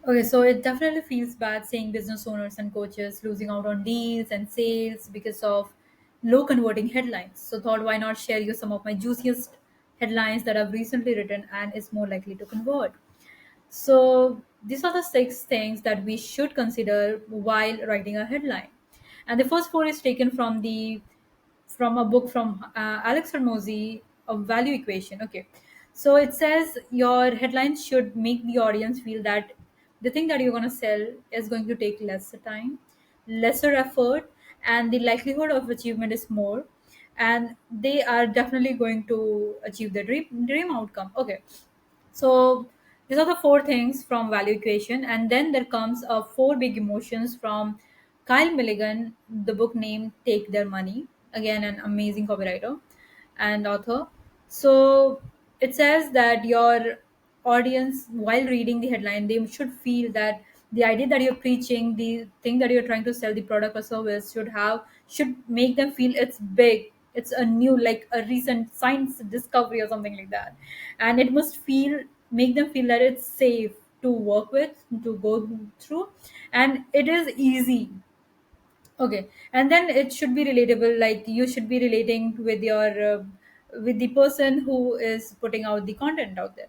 Okay, so it definitely feels bad seeing business owners and coaches losing out on deals and sales because of low converting headlines. So thought why not share you some of my juiciest headlines that I've recently written and is more likely to convert. So these are the six things that we should consider while writing a headline. And the first four is taken from a book from Alex Hormozy of Value Equation. Okay, so it says your headlines should make the audience feel that the thing that you're going to sell is going to take lesser time, lesser effort, and the likelihood of achievement is more, and they are definitely going to achieve the dream outcome. Okay, so these are the four things from value equation, and then there comes four big emotions from Kyle Milligan, the book named Take Their Money. Again, an amazing copywriter and author. So it says that your audience, while reading the headline, they should feel that the idea that you're preaching, the thing that you're trying to sell, the product or service, should make them feel it's big, it's a new, like a recent science discovery or something like that, and it must feel make them feel that it's safe to work with, to go through, and it is easy. Okay, and then it should be relatable, like you should be relating with your with the person who is putting out the content out there.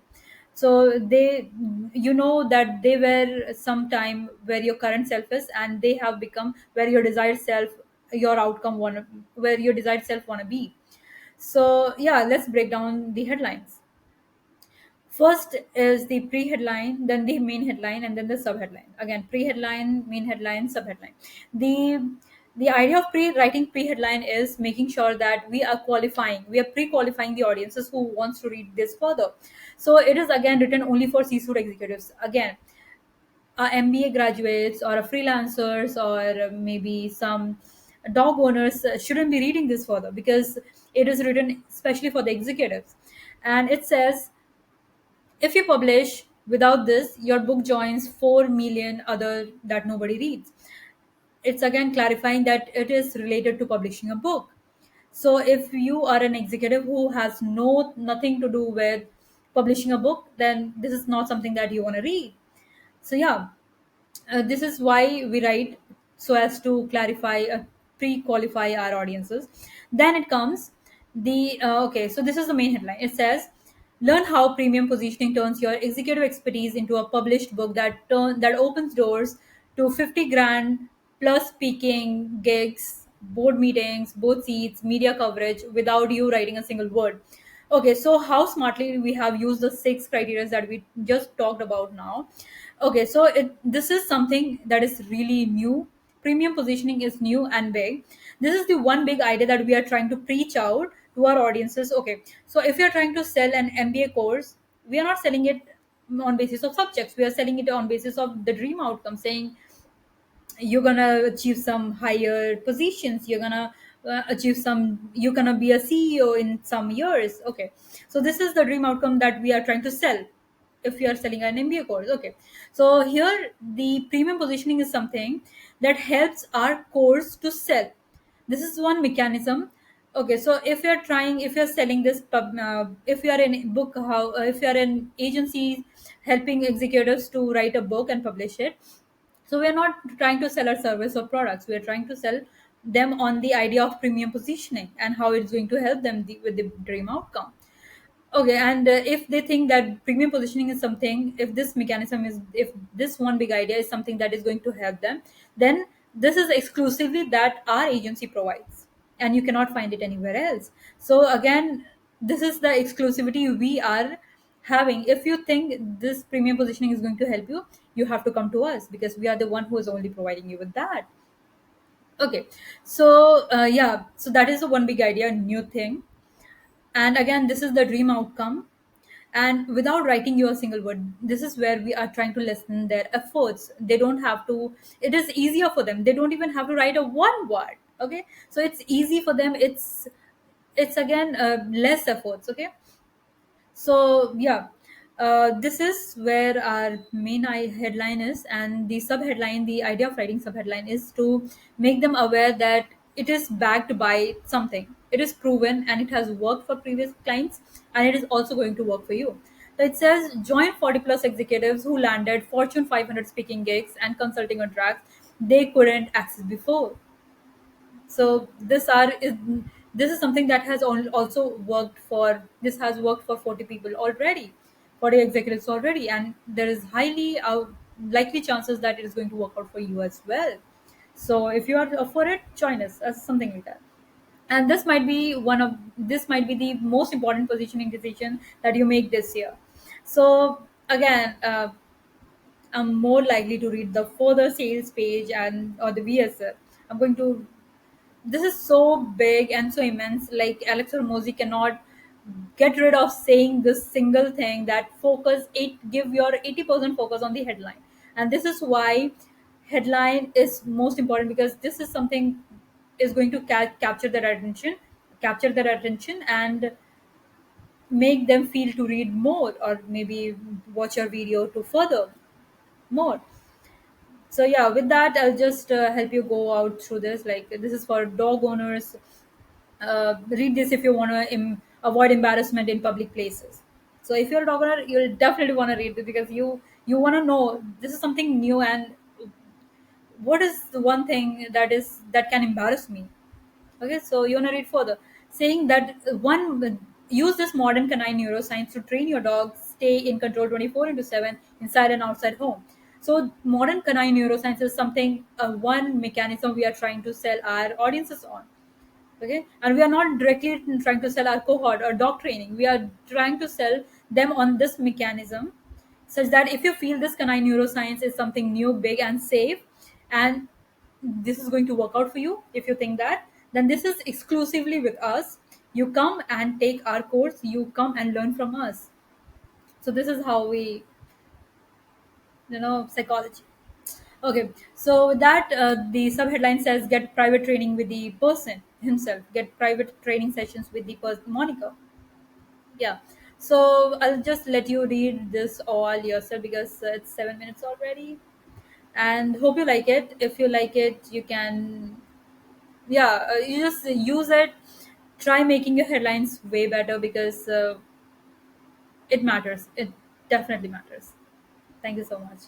So they, you know, that they were some time where your current self is, and they have become where your desired self, your outcome wanna, where your desired self wanna be. So yeah, let's break down the headlines. First is the pre-headline, then the main headline, and then the sub-headline. Again, pre-headline, main headline, sub-headline. The idea of writing pre-headline is making sure that we are pre-qualifying the audiences who wants to read this further. So it is again written only for C-suite executives. Again, MBA graduates or a freelancers or maybe some dog owners shouldn't be reading this further, because it is written especially for the executives. And it says, if you publish without this, your book joins 4 million other that nobody reads. It's again clarifying that it is related to publishing a book. So if you are an executive who has nothing to do with publishing a book, then this is not something that you want to read. So yeah, this is why we write, so as to clarify, pre-qualify our audiences. Then it comes the okay, so this is the main headline. It says, learn how premium positioning turns your executive expertise into a published book that opens doors to 50 grand plus speaking gigs, board meetings, board seats, media coverage without you writing a single word. Okay, so how smartly we have used the six criteria that we just talked about now. Okay, so this is something that is really new. Premium positioning is new and big. This is the one big idea that we are trying to preach out to our audiences. Okay, so if you're trying to sell an MBA course, we are not selling it on basis of subjects. We are selling it on basis of the dream outcome, saying you're gonna achieve some higher positions, you're gonna achieve some, you're gonna be a CEO in some years. Okay, so this is the dream outcome that we are trying to sell if you are selling an MBA course. Okay, so here the premium positioning is something that helps our course to sell. This is one mechanism. Okay, so if you're selling this if you are in book, how if you are in agencies helping executives to write a book and publish it, so we are not trying to sell our service or products. We are trying to sell them on the idea of premium positioning and how it's going to help them with the dream outcome. Okay, and if they think that premium positioning is something, if this mechanism is, if this one big idea is something that is going to help them, then this is exclusively that our agency provides, and you cannot find it anywhere else. So again, this is the exclusivity we are having. If you think this premium positioning is going to help you, you have to come to us, because we are the one who is only providing you with that. Okay, so yeah, so that is the one big idea, new thing. And again, this is the dream outcome, and without writing you a single word, this is where we are trying to lessen their efforts. They don't have to, it is easier for them, they don't even have to write a one word. Okay, so it's easy for them, it's again less efforts. Okay, so yeah, this is where our main headline is, and the sub headline, the idea of writing sub headline is to make them aware that it is backed by something, it is proven, and it has worked for previous clients, and it is also going to work for you. It says join 40 plus executives who landed Fortune 500 speaking gigs and consulting contracts they couldn't access before. So this is something that has also worked for, this has worked for 40 people already, 40 executives already, and there is highly likely chances that it is going to work out for you as well. So if you are up for it, join us as something like that. And this might be the most important positioning decision that you make this year. So again, I'm more likely to read the further sales page and or the VSL. I'm going to, this is so big and so immense. Like Alex Hormozy cannot get rid of saying this single thing, that focus eight, give your 80% focus on the headline. And this is why headline is most important, because this is something is going to capture their attention and make them feel to read more, or maybe watch your video to further more. So yeah, with that, I'll just help you go out through this. Like this is for dog owners. Read this if you want to avoid embarrassment in public places. So if you're a dog owner, you'll definitely want to read this, because you want to know this is something new, and what is the one thing that can embarrass me. Okay, so you want to read further, saying that one, use this modern canine neuroscience to train your dog stay in control 24 into 7 inside and outside home. So modern canine neuroscience is something, one mechanism we are trying to sell our audiences on. Okay, and we are not directly trying to sell our cohort or dog training. We are trying to sell them on this mechanism, such that if you feel this canine neuroscience is something new, big and safe, and this is going to work out for you, if you think that, then this is exclusively with us. You come and take our course, you come and learn from us. So this is how we, psychology. Okay, so with that, the subheadline says get private training with the person himself, get private training sessions with the person, Monica. Yeah. So I'll just let you read this all yourself, because it's 7 minutes already. And hope you like it. If you like it, you can, yeah, you just use it. Try making your headlines way better, because it matters. It definitely matters. Thank you so much.